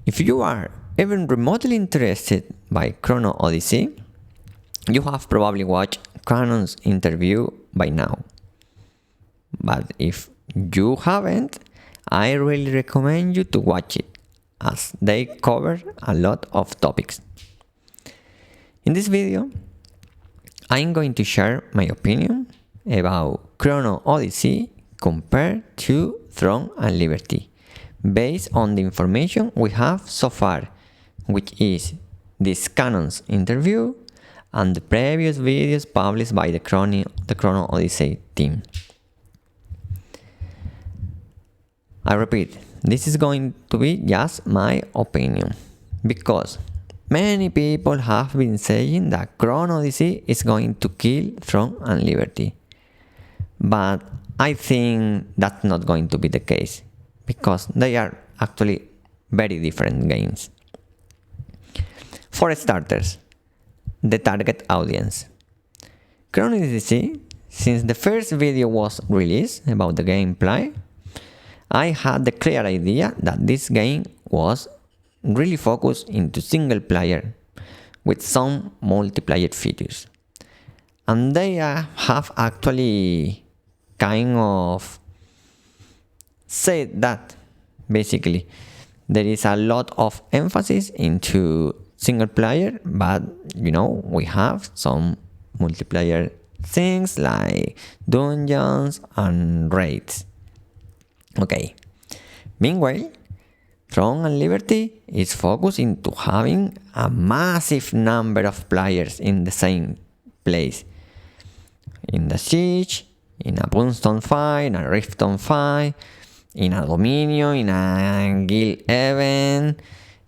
If you are even remotely interested by Chrono Odyssey, you have probably watched Chrono's interview by now. But if you haven't, I really recommend you to watch it, as they cover a lot of topics. In this video, I'm going to share my opinion about Chrono Odyssey compared to Throne and Liberty, based on the information we have so far, which is this Canon's interview and the previous videos published by the Chrono Odyssey team. I repeat, this is going to be just my opinion, because many people have been saying that Chrono Odyssey is going to kill Throne and Liberty. But I think that's not going to be the case, because they are actually very different games. For starters, the target audience. Chrono Odyssey, since the first video was released about the gameplay, I had the clear idea that this game was really focused into single player with some multiplayer features. And they have actually kind of said that basically there is a lot of emphasis into single player, but we have some multiplayer things like dungeons and raids. Okay. Meanwhile, Throne and Liberty is focused into having a massive number of players in the same place. In the Siege, in a Brimstone fight, in a Rifton fight, in a Dominion, in a Guild event,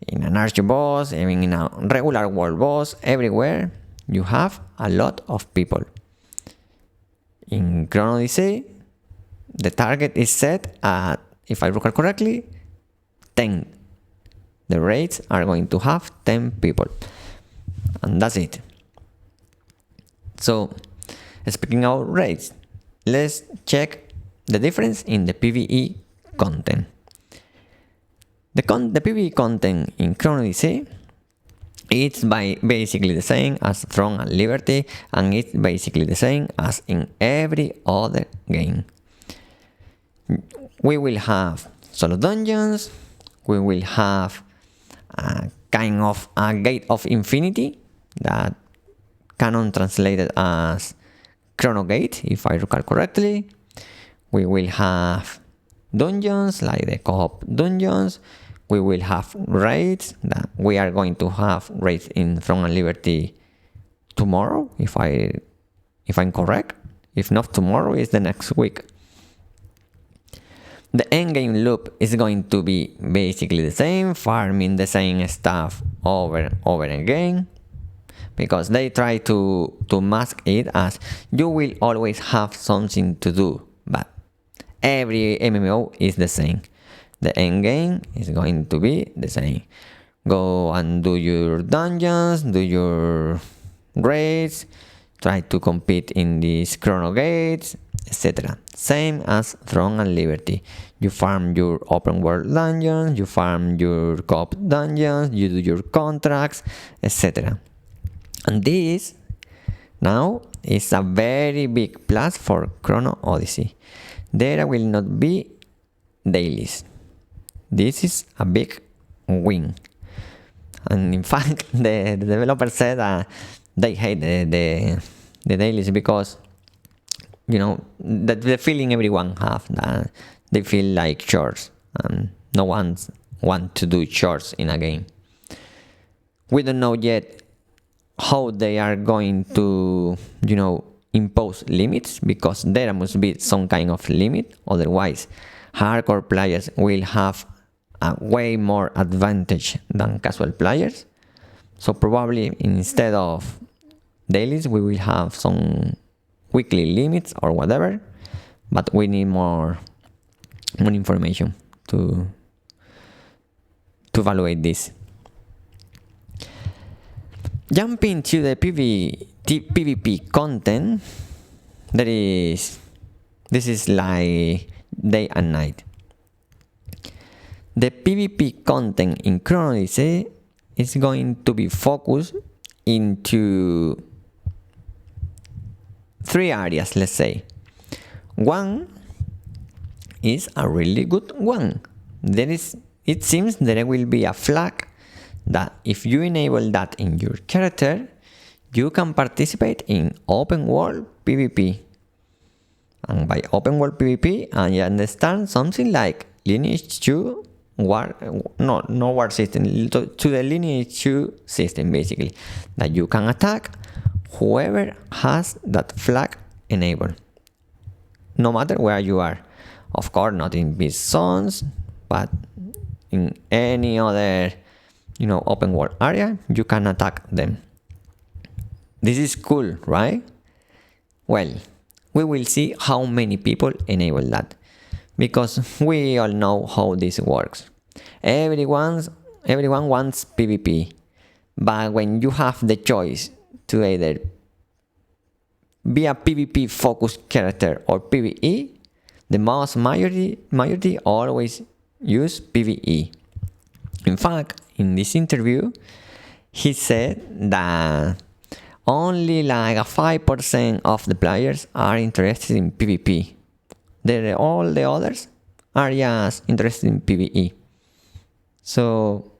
in an Arch boss, even in a regular world boss, everywhere you have a lot of people. In Chrono Odyssey, the target is set at, if I recall correctly, 10. The raids are going to have 10 people. And that's it. So, speaking of raids, let's check the difference in the PvE content. The PvE content in Chrono Odyssey, it's basically the same as Throne and Liberty, and it's basically the same as in every other game. We will have solo dungeons, we will have a kind of a Gate of Infinity that Canon translated as Chrono Gate, if I recall correctly. We will have dungeons like the co-op dungeons. We will have raids, that we are going to have raids in Throne and Liberty tomorrow, if I'm correct. If not tomorrow, it's the next week. The endgame loop is going to be basically the same, farming the same stuff over again, because they try to mask it as you will always have something to do, but every MMO is the same. The endgame is going to be the same. Go and do your dungeons, do your raids, try to compete in these chrono gates, etc. Same as Throne and Liberty. You farm your open world dungeons, you farm your co-op dungeons, you do your contracts, etc. And this now is a very big plus for Chrono Odyssey. There will not be dailies. This is a big win. And in fact, the developer said they hate the dailies because the feeling everyone have that they feel like chores, and no one want to do chores in a game. We don't know yet how they are going to impose limits, because there must be some kind of limit, otherwise hardcore players will have a way more advantage than casual players. So probably instead of dailies we will have some weekly limits or whatever, but we need more information to evaluate this. Jumping to the PvP content, this is like day and night. the PvP content in Chrono Odyssey is going to be focused into 3 areas, let's say. One is a really good one. It seems there will be a flag that if you enable that in your character, you can participate in open world PvP. And by open world PvP, I understand something like Lineage 2 war, no war system, to the Lineage 2 system basically, that you can attack whoever has that flag enabled, no matter where you are. Of course, not in these zones, but in any other, open world area, you can attack them. This is cool, right? Well, we will see how many people enable that, because we all know how this works. Everyone wants PvP, but when you have the choice to either be a PvP focused character or PvE, the most majority always use PvE. In fact, in this interview, he said that only like a 5% of the players are interested in PvP. All the others are just interested in PvE. So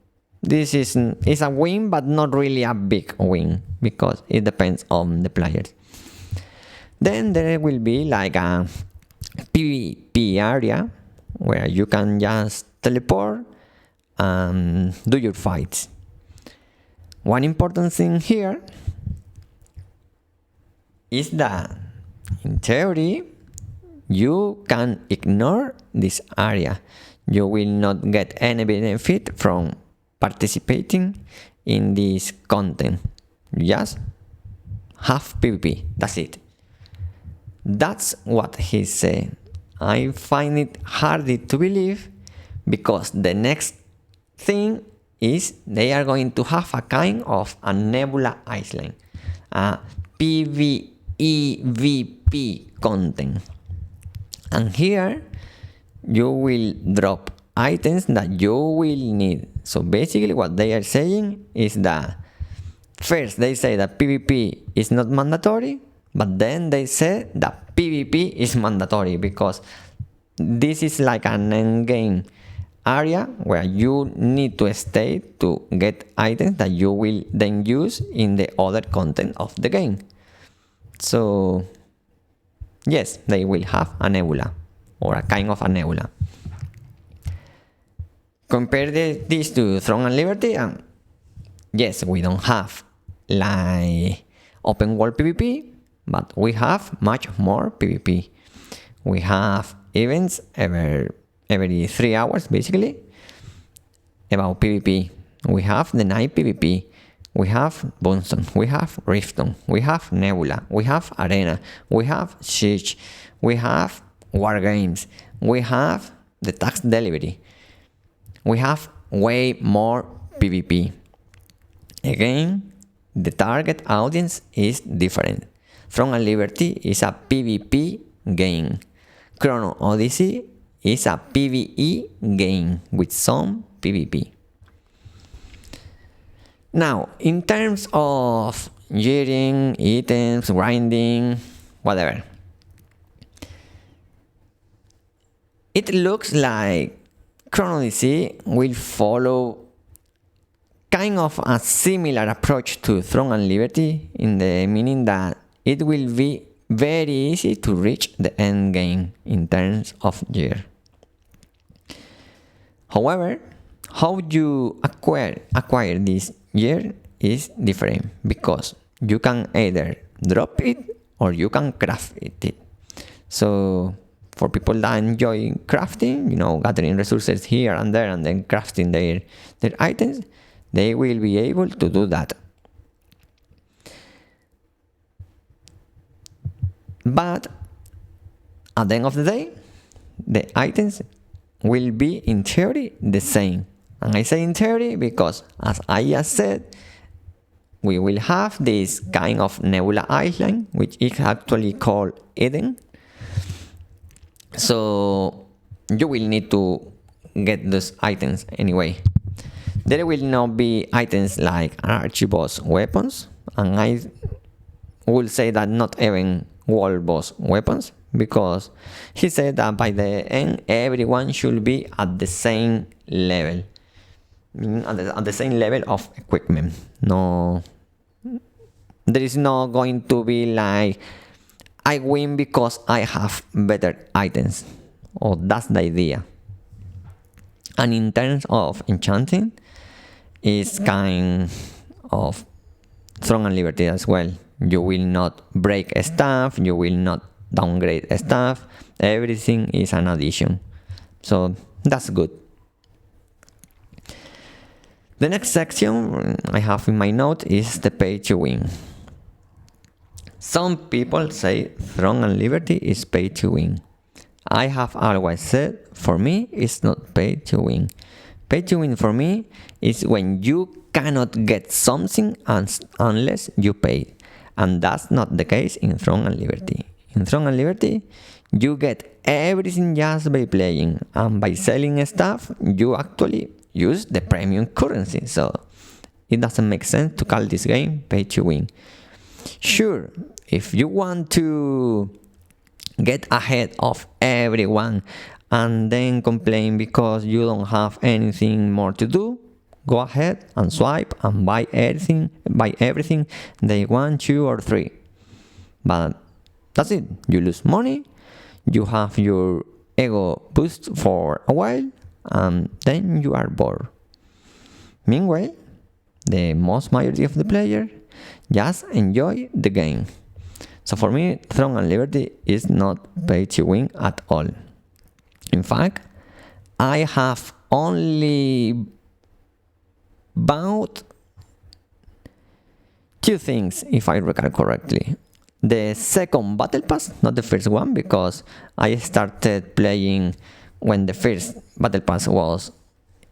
this is a win, but not really a big win, because it depends on the players. Then there will be like a PvP area where you can just teleport and do your fights. One important thing here is that in theory you can ignore this area. You will not get any benefit from participating in this content. You just have PvP, that's it. That's what he said. I find it hard to believe, because the next thing is they are going to have a kind of a nebula island, a PvEVP content. And here you will drop items that you will need. So basically what they are saying is that first they say that PvP is not mandatory, but then they say that PvP is mandatory, because this is like an endgame area where you need to stay to get items that you will then use in the other content of the game. So yes, they will have a nebula, or a kind of a nebula. Compare this to Throne and Liberty, and yes, we don't have like open world PvP, but we have much more PvP. We have events every 3 hours basically about PvP. We have the night PvP. We have Bunstone, we have Rifton, we have Nebula, we have Arena, we have Siege, we have War Games, we have the tax delivery. We have way more PvP. Again, the target audience is different. Throne and Liberty is a PvP game. Chrono Odyssey is a PvE game with some PvP. Now, in terms of gearing, items, grinding, whatever, it looks like Chrono Odyssey will follow kind of a similar approach to Throne and Liberty, in the meaning that it will be very easy to reach the end game in terms of gear. However, how you acquire this gear is different, because you can either drop it or you can craft it. So for people that enjoy crafting, gathering resources here and there and then crafting their items, they will be able to do that. But at the end of the day, the items will be in theory the same. And I say in theory because, as I just said, we will have this kind of nebula island, which is actually called Eden. So you will need to get those items anyway. There will not be items like archboss weapons, and I will say that not even world boss weapons, because he said that by the end everyone should be at the same level, meaning at the same level of equipment. No, there is not going to be like I win because I have better items. Oh, that's the idea. And in terms of enchanting, it's kind of Throne and Liberty as well. You will not break stuff, you will not downgrade stuff, everything is an addition. So that's good. The next section I have in my note is the pay to win. Some people say Throne and Liberty is pay to win. I have always said, for me, it's not pay to win. Pay to win for me is when you cannot get something unless you pay. And that's not the case in Throne and Liberty. In Throne and Liberty, you get everything just by playing. And by selling stuff, you actually use the premium currency. So it doesn't make sense to call this game pay to win. Sure, if you want to get ahead of everyone and then complain because you don't have anything more to do, go ahead and swipe and buy everything day 1, 2, or 3. But that's it. You lose money, you have your ego boost for a while, and then you are bored. Meanwhile, the most majority of the players just enjoy the game. So for me, Throne and Liberty is not pay to win at all. In fact, I have only bought 2 things, if I recall correctly. The second battle pass, not the first one, because I started playing when the first battle pass was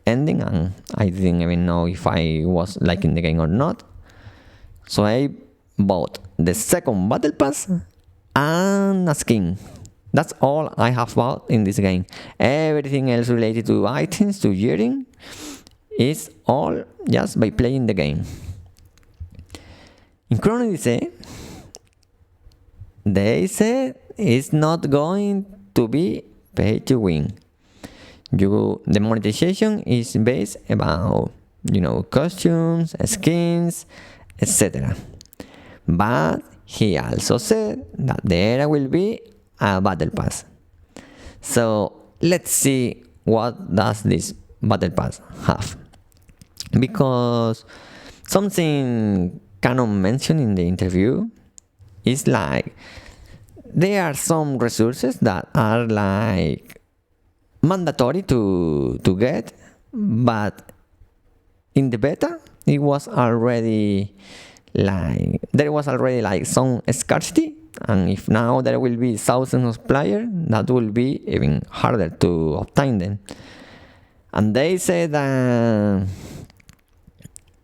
ending and I didn't even know if I was liking the game or not. So I bought the second battle pass and a skin. That's all I have bought in this game. Everything else related to items, to gearing, is all just by playing the game. In Chrono Odyssey, they said it's not going to be pay to win. The monetization is based about, costumes, skins, etc. But he also said that there will be a battle pass. So let's see what does this battle pass have. Because something Canon mentioned in the interview is like there are some resources that are like mandatory to get, but in the beta it was already there was already some scarcity, and if now there will be thousands of players, that will be even harder to obtain them. And they say that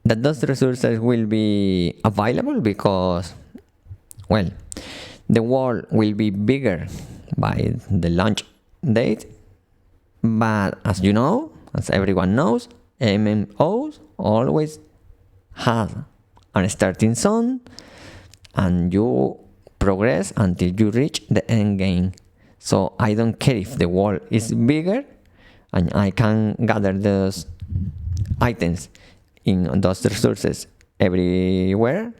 those resources will be available because, well, the world will be bigger by the launch date. But as you know, as everyone knows, MMOs always have a starting zone, and you progress until you reach the end game. So I don't care if the world is bigger and I can gather those items in those resources everywhere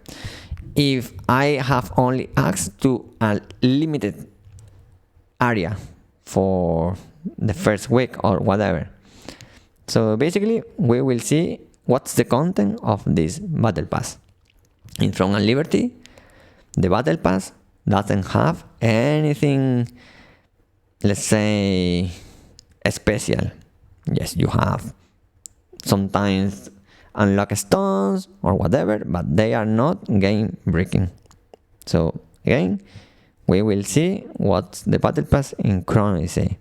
if I have only access to a limited area for the first week or whatever. So basically we will see what's the content of this battle pass. In Throne and Liberty, the battle pass doesn't have anything, let's say, special. Yes, you have sometimes unlock stones or whatever, but they are not game breaking. So again, we will see what's the battle pass in Chrono Odyssey.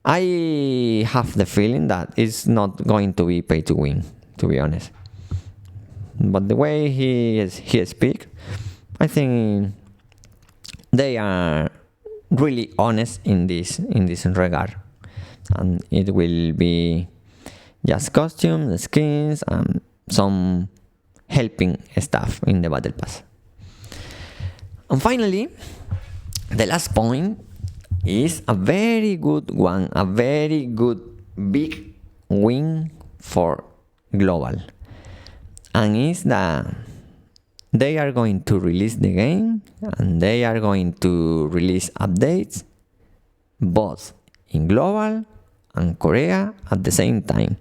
I have the feeling that it's not going to be pay to win, to be honest. But the way he speaks, I think they are really honest in this regard, and it will be just costumes, skins, and some helping stuff in the battle pass. And finally, the last point is a very good one, a very good big win for global, and is that they are going to release the game and they are going to release updates both in global and Korea at the same time.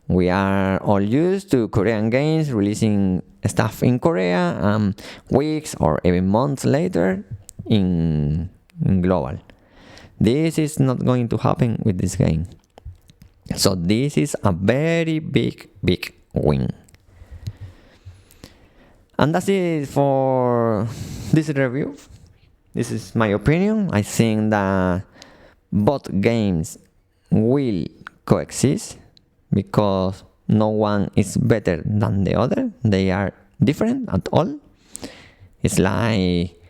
We are all used to Korean games releasing stuff in Korea weeks or even months later in global. This is not going to happen with this game. So this is a very big win. And that's it for this review. This is my opinion. I think that both games will coexist because no one is better than the other. They are different at all. It's like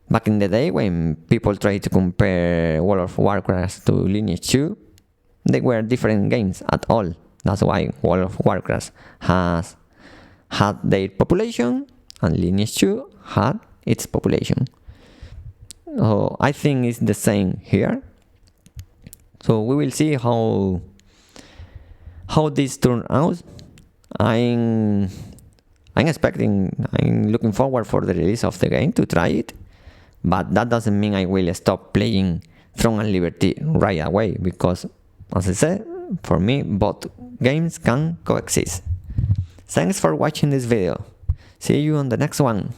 back in the day when people tried to compare World of Warcraft to Lineage 2. They were different games at all. That's why World of Warcraft has had their population and Lineage 2 had its population. So I think it's the same here. So we will see how this turns out. I'm looking forward for the release of the game to try it, but that doesn't mean I will stop playing Throne and Liberty right away, because as I said, for me both games can coexist. Thanks for watching this video. See you on the next one.